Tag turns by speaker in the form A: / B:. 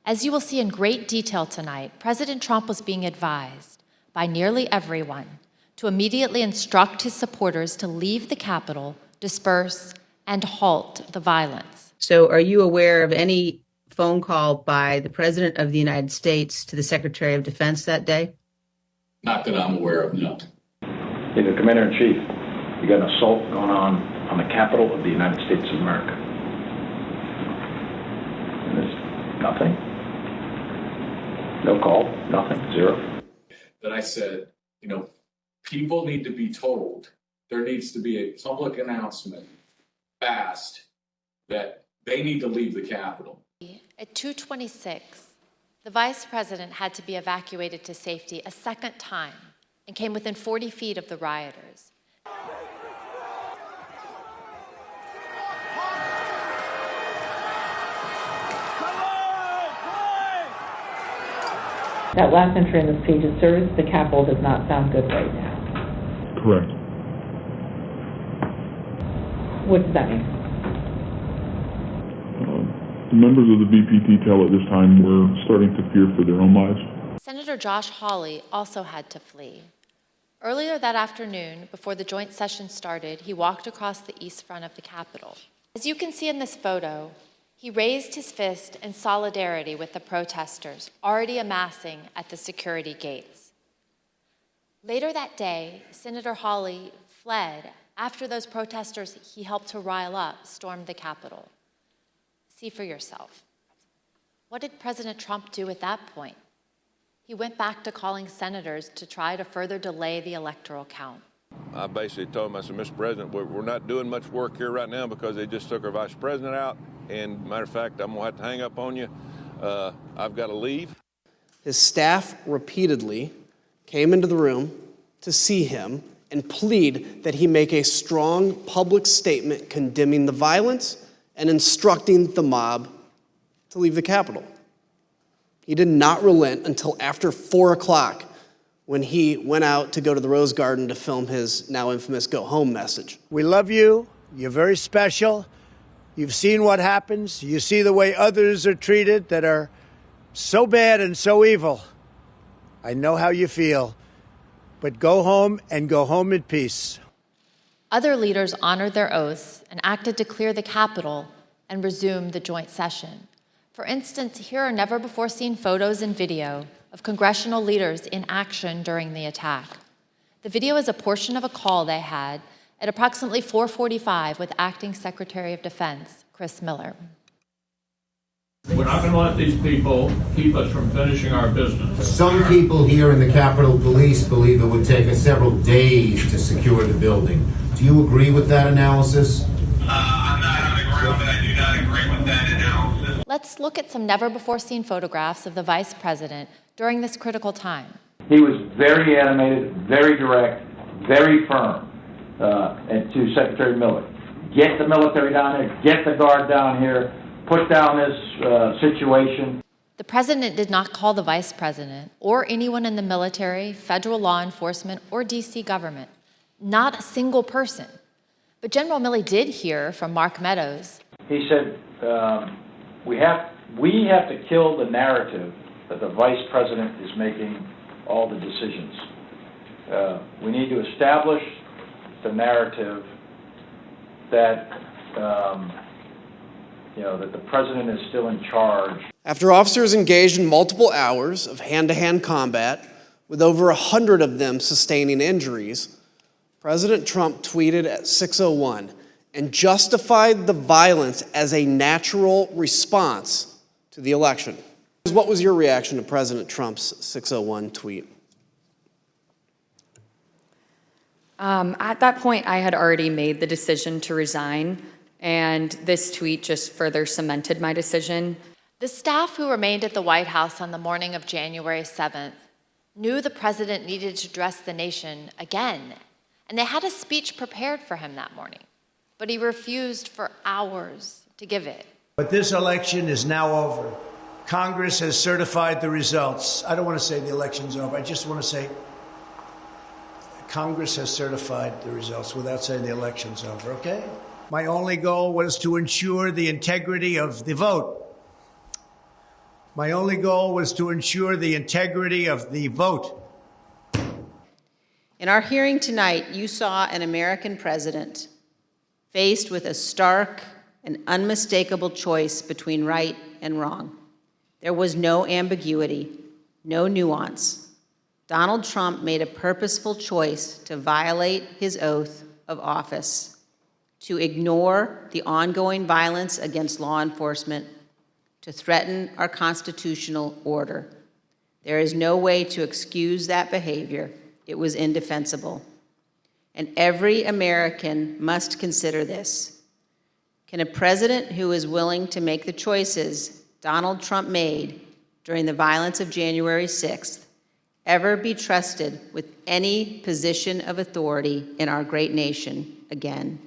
A: As you will see in great detail tonight, President Trump was being advised by nearly everyone to immediately instruct his supporters to leave the Capitol, disperse, and halt the violence.
B: So are you aware of any phone call by the President of the United States to the Secretary of Defense that day?
C: Not that I'm aware of, no.
D: Hey, the Commander-in-Chief, you got an assault going on the Capitol of the United States of America. And there's nothing. No call, nothing, zero.
C: That I said, people need to be told, there needs to be a public announcement fast that they need to leave the Capitol.
A: At 2:26, the Vice President had to be evacuated to safety a second time and came within 40 feet of the rioters.
E: That last entry in this page is, sirs, the Capitol does not sound good right now.
F: Correct.
E: What does that mean?
F: The members of the VP detail at this time were starting to fear for their own lives.
A: Senator Josh Hawley also had to flee. Earlier that afternoon, before the joint session started, he walked across the east front of the Capitol. As you can see in this photo, he raised his fist in solidarity with the protesters already amassing at the security gates. Later that day, Senator Hawley fled after those protesters he helped to rile up stormed the Capitol. See for yourself. What did President Trump do at that point? He went back to calling senators to try to further delay the electoral count.
G: I basically told him, I said, Mr. President, we're not doing much work here right now because they just took our vice president out. And matter of fact, I'm going to have to hang up on you. I've got to leave.
H: His staff repeatedly came into the room to see him and plead that he make a strong public statement condemning the violence and instructing the mob to leave the Capitol. He did not relent until after 4 o'clock when he went out to go to the Rose Garden to film his now infamous go home message.
I: We love you. You're very special. You've seen what happens. You see the way others are treated that are so bad and so evil. I know how you feel. But go home and go home in peace.
A: Other leaders honored their oaths and acted to clear the Capitol and resume the joint session. For instance, here are never-before-seen photos and video of congressional leaders in action during the attack. The video is a portion of a call they had at approximately 4:45 with Acting Secretary of Defense, Chris Miller.
J: We're not going to let these people keep us from finishing our business.
K: Some people here in the Capitol Police believe it would take us several days to secure the building. Do you agree with that analysis?
L: I'm not on the ground, but I do not agree with that analysis.
A: Let's look at some never-before-seen photographs of the Vice President during this critical time.
D: He was very animated, very direct, very firm, and to Secretary Miller. Get the military down here, get the Guard down here, put down this situation.
A: The President did not call the Vice President or anyone in the military, federal law enforcement, or D.C. government. Not a single person. But General Milley did hear from Mark Meadows.
D: He said, we have to kill the narrative that the Vice President is making all the decisions. We need to establish the narrative that that the President is still in charge.
H: After officers engaged in multiple hours of hand-to-hand combat, with over 100 of them sustaining injuries, President Trump tweeted at 6:01 and justified the violence as a natural response to the election. What was your reaction to President Trump's 6:01 tweet?
M: At that point, I had already made the decision to resign, and this tweet just further cemented my decision.
A: The staff who remained at the White House on the morning of January 7th knew the president needed to address the nation again, and they had a speech prepared for him that morning, but he refused for hours to give it.
I: But this election is now over. Congress has certified the results. I don't want to say the election's over. I just want to say Congress has certified the results without saying the election's over, okay? My only goal was to ensure the integrity of the vote. My only goal was to ensure the integrity of the vote.
B: In our hearing tonight, you saw an American president faced with a stark and unmistakable choice between right and wrong. There was no ambiguity, no nuance. Donald Trump made a purposeful choice to violate his oath of office, to ignore the ongoing violence against law enforcement, to threaten our constitutional order. There is no way to excuse that behavior. It was indefensible. And every American must consider this. Can a president who is willing to make the choices Donald Trump made during the violence of January 6th ever be trusted with any position of authority in our great nation again?